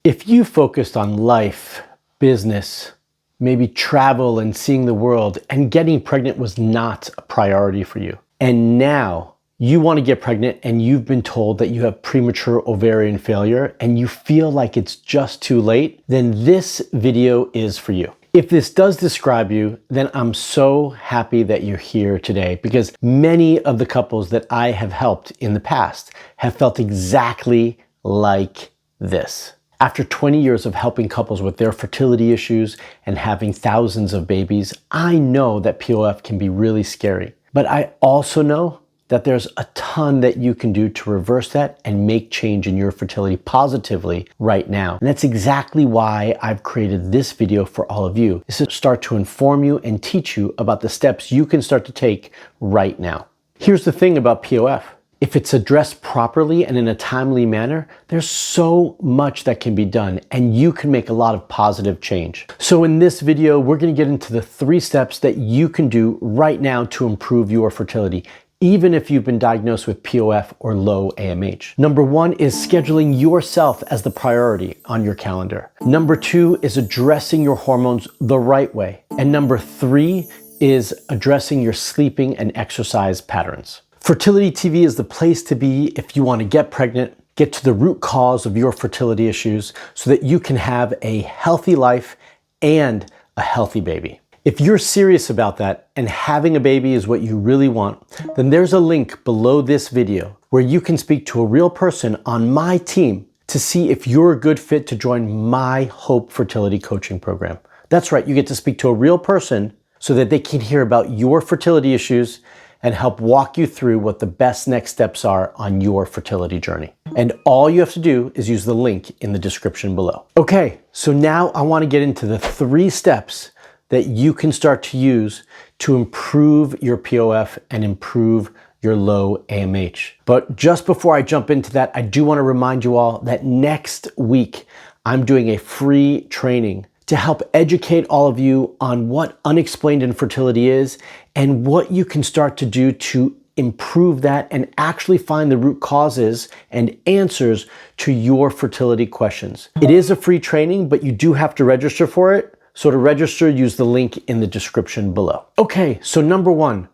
If you focused on life, business, maybe travel and seeing the world, and getting pregnant was not a priority for you, and now you want to get pregnant and you've been told that you have premature ovarian failure and you feel like it's just too late, then this video is for you. If this does describe you, then I'm so happy that you're here today, because many of the couples that I have helped in the past have felt exactly like this. After 20 years of helping couples with their fertility issues and having thousands of babies, I know that POF can be really scary. But I also know that there's a ton that you can do to reverse that and make change in your fertility positively right now. And that's exactly why I've created this video for all of you, is to start to inform you and teach you about the steps you can start to take right now. Here's the thing about POF. If it's addressed properly and in a timely manner, there's so much that can be done and you can make a lot of positive change. So in this video, we're going to get into the 3 steps that you can do right now to improve your fertility, even if you've been diagnosed with POF or low AMH. Number 1 is scheduling yourself as the priority on your calendar. Number 2 is addressing your hormones the right way. And number 3 is addressing your sleeping and exercise patterns. Fertility TV is the place to be if you want to get pregnant, get to the root cause of your fertility issues so that you can have a healthy life and a healthy baby. If you're serious about that and having a baby is what you really want, then there's a link below this video where you can speak to a real person on my team to see if you're a good fit to join my Hope Fertility Coaching Program. That's right, you get to speak to a real person so that they can hear about your fertility issues and help walk you through what the best next steps are on your fertility journey. And all you have to do is use the link in the description below. Okay, so now I want to get into the 3 steps that you can start to use to improve your POF and improve your low AMH. But just before I jump into that, I do want to remind you all that next week, I'm doing a free training to help educate all of you on what unexplained infertility is and what you can start to do to improve that and actually find the root causes and answers to your fertility questions. It is a free training, but you do have to register for it. So to register, use the link in the description below. Okay, so number 1,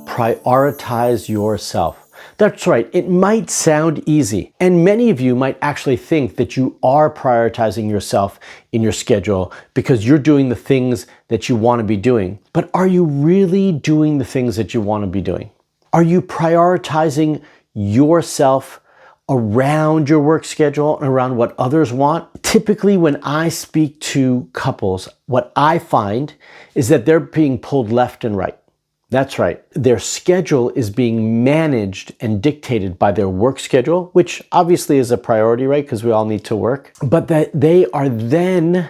prioritize yourself. That's right, it might sound easy, and many of you might actually think that you are prioritizing yourself in your schedule because you're doing the things that you want to be doing. But are you really doing the things that you want to be doing? Are you prioritizing yourself around your work schedule and around what others want? Typically, when I speak to couples, what I find is that they're being pulled left and right. That's right. Their schedule is being managed and dictated by their work schedule, which obviously is a priority, right? Because we all need to work. But that they are then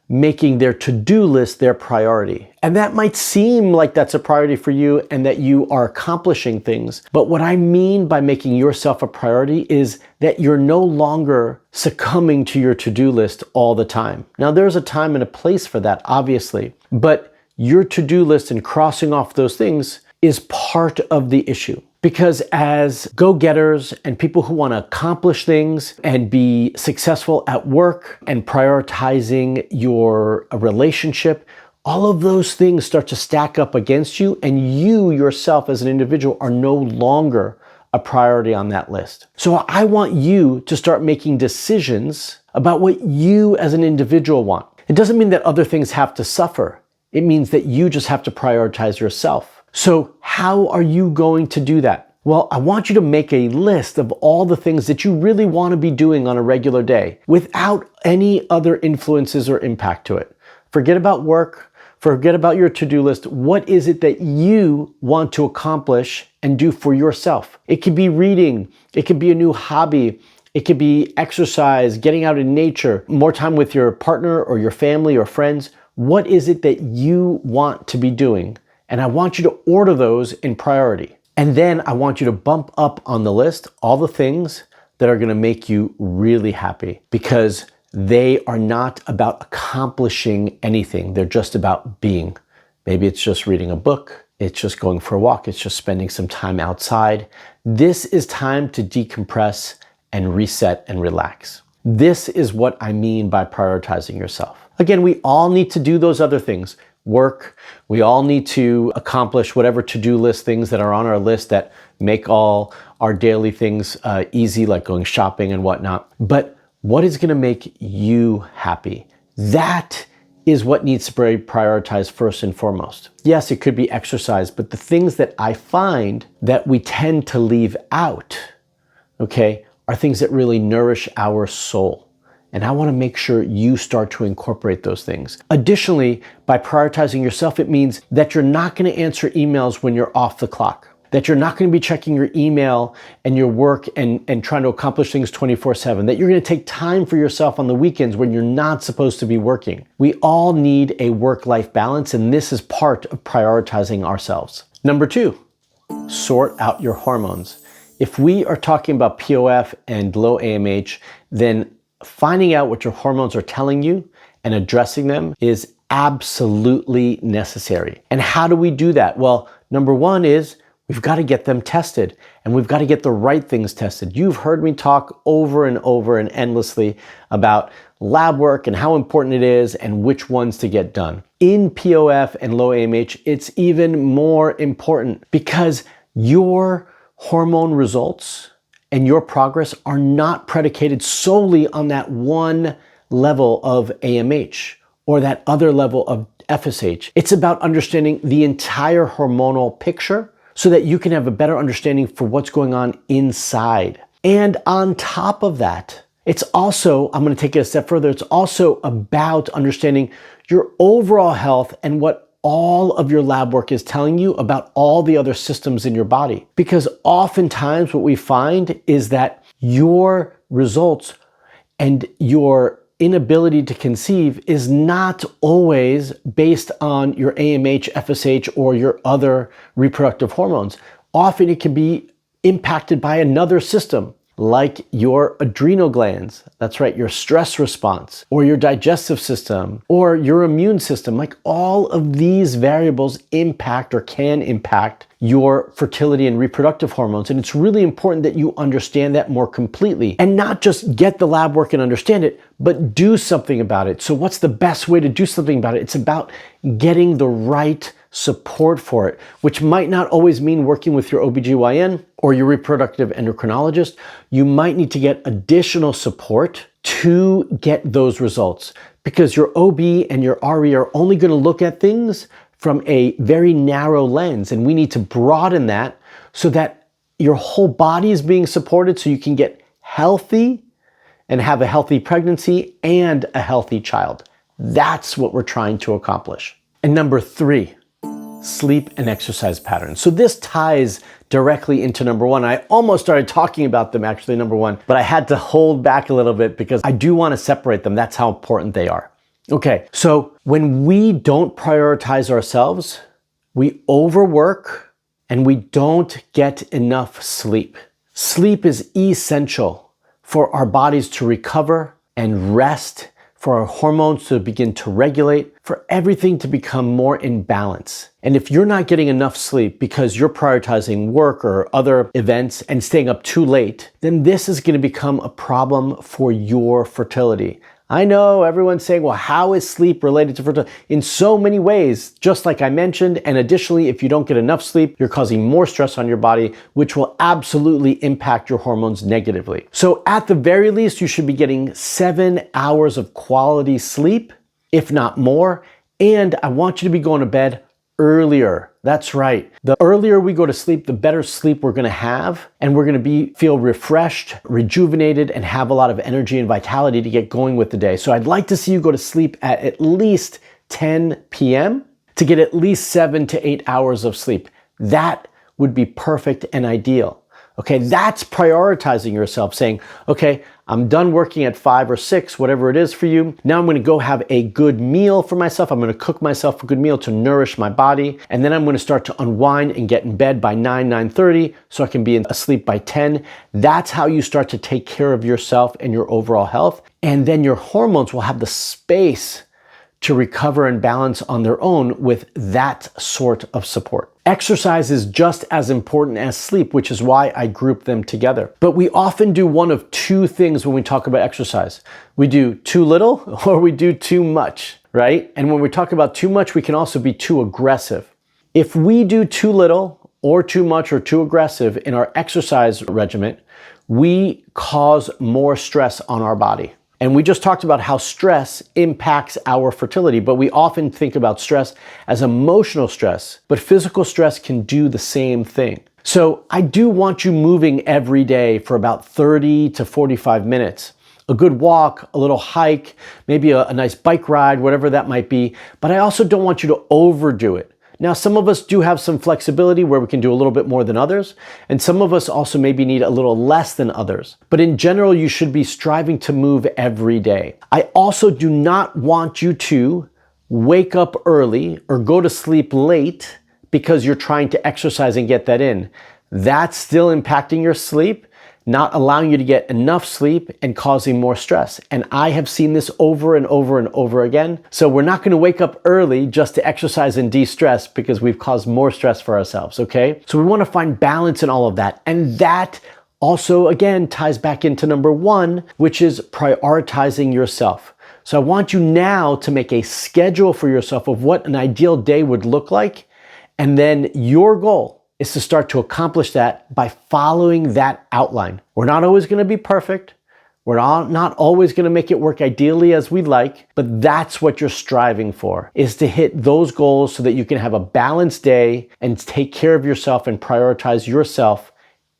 making their to-do list their priority. And that might seem like that's a priority for you and that you are accomplishing things. But what I mean by making yourself a priority is that you're no longer succumbing to your to-do list all the time. Now, there's a time and a place for that, obviously, but your to-do list and crossing off those things is part of the issue. Because as go-getters and people who want to accomplish things and be successful at work and prioritizing your relationship, all of those things start to stack up against you, and you yourself as an individual are no longer a priority on that list. So I want you to start making decisions about what you as an individual want. It doesn't mean that other things have to suffer. It means that you just have to prioritize yourself. So how are you going to do that? Well, I want you to make a list of all the things that you really want to be doing on a regular day without any other influences or impact to it. Forget about work, forget about your to-do list. What is it that you want to accomplish and do for yourself? It could be reading, it could be a new hobby, it could be exercise, getting out in nature, more time with your partner or your family or friends. What is it that you want to be doing? And I want you to order those in priority. And then I want you to bump up on the list all the things that are going to make you really happy, because they are not about accomplishing anything. They're just about being. Maybe it's just reading a book. It's just going for a walk. It's just spending some time outside. This is time to decompress and reset and relax. This is what I mean by prioritizing yourself. Again, we all need to do those other things. Work. We all need to accomplish whatever to-do list things that are on our list that make all our daily things easy, like going shopping and whatnot. But what is going to make you happy? That is what needs to be prioritized first and foremost. Yes, it could be exercise, but the things that I find that we tend to leave out, okay, are things that really nourish our soul. And I want to make sure you start to incorporate those things. Additionally, by prioritizing yourself, it means that you're not going to answer emails when you're off the clock, that you're not going to be checking your email and your work and trying to accomplish things 24/7, that you're going to take time for yourself on the weekends when you're not supposed to be working. We all need a work-life balance, and this is part of prioritizing ourselves. Number 2, sort out your hormones. If we are talking about POF and low AMH, then finding out what your hormones are telling you and addressing them is absolutely necessary. And how do we do that? Well, number 1 is we've got to get them tested, and we've got to get the right things tested. You've heard me talk over and over and endlessly about lab work and how important it is and which ones to get done. In POF and low AMH, it's even more important because your hormone results and your progress are not predicated solely on that one level of AMH or that other level of FSH. It's about understanding the entire hormonal picture so that you can have a better understanding for what's going on inside. And on top of that, it's also, I'm going to take it a step further, it's also about understanding your overall health and what all of your lab work is telling you about all the other systems in your body. Because oftentimes what we find is that your results and your inability to conceive is not always based on your AMH, FSH, or your other reproductive hormones. Often it can be impacted by another system, like your adrenal glands, that's right, your stress response, or your digestive system, or your immune system. Like all of these variables impact or can impact your fertility and reproductive hormones. And it's really important that you understand that more completely and not just get the lab work and understand it, but do something about it. So what's the best way to do something about it? It's about getting the right support for it, which might not always mean working with your OBGYN or your reproductive endocrinologist. You might need to get additional support to get those results because your OB and your RE are only going to look at things from a very narrow lens, and we need to broaden that so that your whole body is being supported so you can get healthy and have a healthy pregnancy and a healthy child. That's what we're trying to accomplish. And number 3, sleep and exercise patterns. So this ties directly into number 1. I almost started talking about them actually, number 1, but I had to hold back a little bit because I do want to separate them. That's how important they are. Okay, so when we don't prioritize ourselves, we overwork and we don't get enough sleep. Sleep is essential for our bodies to recover and rest, for our hormones to begin to regulate, for everything to become more in balance. And if you're not getting enough sleep because you're prioritizing work or other events and staying up too late, then this is going to become a problem for your fertility. I know everyone's saying, well, how is sleep related to fertility? In so many ways, just like I mentioned. And additionally, if you don't get enough sleep, you're causing more stress on your body, which will absolutely impact your hormones negatively. So at the very least, you should be getting 7 hours of quality sleep, if not more. And I want you to be going to bed earlier. That's right. The earlier we go to sleep, the better sleep we're going to have, and we're going to feel refreshed, rejuvenated, and have a lot of energy and vitality to get going with the day. So I'd like to see you go to sleep at least 10 p.m. to get at least 7 to 8 hours of sleep. That would be perfect and ideal. Okay, that's prioritizing yourself, saying, okay, I'm done working at 5 or 6, whatever it is for you. Now I'm going to go have a good meal for myself. I'm going to cook myself a good meal to nourish my body. And then I'm going to start to unwind and get in bed by 9:30 so I can be asleep by 10. That's how you start to take care of yourself and your overall health. And then your hormones will have the space to recover and balance on their own with that sort of support. Exercise is just as important as sleep, which is why I group them together. But we often do one of two things when we talk about exercise. We do too little or we do too much, right? And when we talk about too much, we can also be too aggressive. If we do too little or too much or too aggressive in our exercise regimen, we cause more stress on our body. And we just talked about how stress impacts our fertility, but we often think about stress as emotional stress, but physical stress can do the same thing. So I do want you moving every day for about 30 to 45 minutes. A good walk, a little hike, maybe a nice bike ride, whatever that might be. But I also don't want you to overdo it. Now, some of us do have some flexibility where we can do a little bit more than others, and some of us also maybe need a little less than others. But in general, you should be striving to move every day. I also do not want you to wake up early or go to sleep late because you're trying to exercise and get that in. That's still impacting your sleep, not allowing you to get enough sleep and causing more stress. And I have seen this over and over and over again. So we're not going to wake up early just to exercise and de-stress because we've caused more stress for ourselves, okay? So we want to find balance in all of that. And that also, again, ties back into number one, which is prioritizing yourself. So I want you now to make a schedule for yourself of what an ideal day would look like. And then your goal is to start to accomplish that by following that outline. We're not always going to be perfect. We're not always going to make it work ideally as we'd like, but that's what you're striving for, is to hit those goals so that you can have a balanced day and take care of yourself and prioritize yourself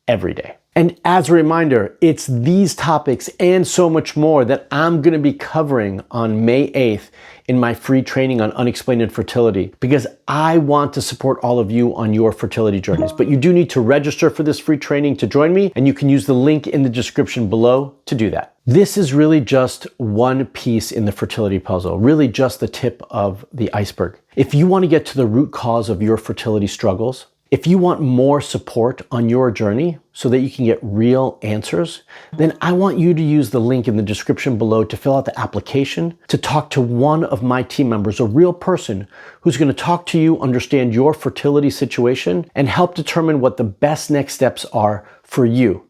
every day. And as a reminder, it's these topics and so much more that I'm going to be covering on May 8th in my free training on unexplained infertility, because I want to support all of you on your fertility journeys. But you do need to register for this free training to join me, and you can use the link in the description below to do that. This is really just one piece in the fertility puzzle, really just the tip of the iceberg. If you want to get to the root cause of your fertility struggles, if you want more support on your journey so that you can get real answers, then I want you to use the link in the description below to fill out the application to talk to one of my team members, a real person who's going to talk to you, understand your fertility situation, and help determine what the best next steps are for you,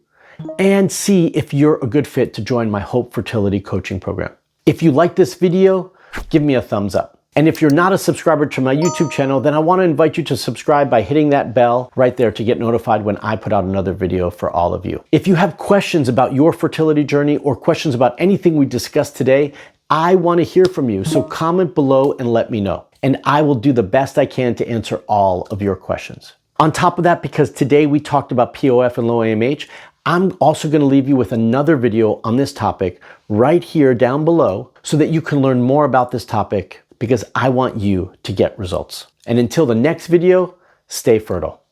and see if you're a good fit to join my Hope Fertility Coaching Program. If you like this video, give me a thumbs up. And if you're not a subscriber to my YouTube channel, then I want to invite you to subscribe by hitting that bell right there to get notified when I put out another video for all of you. If you have questions about your fertility journey or questions about anything we discussed today, I want to hear from you. So comment below and let me know. And I will do the best I can to answer all of your questions. On top of that, because today we talked about POF and low AMH, I'm also going to leave you with another video on this topic right here down below so that you can learn more about this topic, because I want you to get results. And until the next video, stay fertile.